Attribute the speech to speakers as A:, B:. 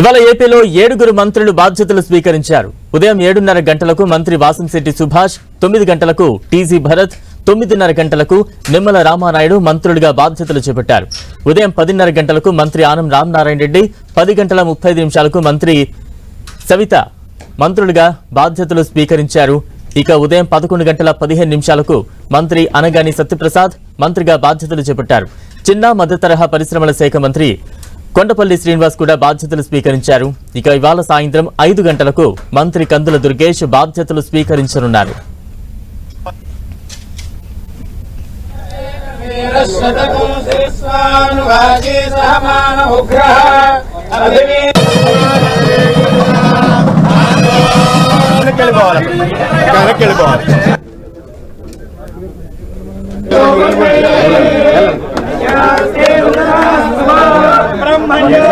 A: ఇవాళ ఏపీలో 7 మంత్రులు బాధ్యతలు స్వీకరించారు. ఉదయం 7:30 గంటలకు మంత్రి వాసంశెట్టి సుభాష్, 9 గంటలకు టీజీ భరత్, 9:30 గంటలకు నిమ్మల రామానాయుడు మంత్రులుగా బాధ్యతలు చేపట్టారు. ఉదయం 10:30 గంటలకు మంత్రి ఆనం రామనారాయణ రెడ్డి, 10:35 మంత్రి సవిత మంత్రులుగా బాధ్యతలు స్వీకరించారు. ఇక ఉదయం 11:15 మంత్రి అనగాని సత్యప్రసాద్ మంత్రిగా బాధ్యతలు చేపట్టారు. చిన్న మధ్య తరహా పరిశ్రమల శాఖ మంత్రి కొండపల్లి శ్రీనివాస్ కూడా బాధ్యతలు స్వీకరించారు. ఇక ఇవాళ సాయంత్రం 5 గంటలకు మంత్రి కందుల దుర్గేష్ బాధ్యతలు స్వీకరించనున్నారు.
B: బ్రహ్మణ్యో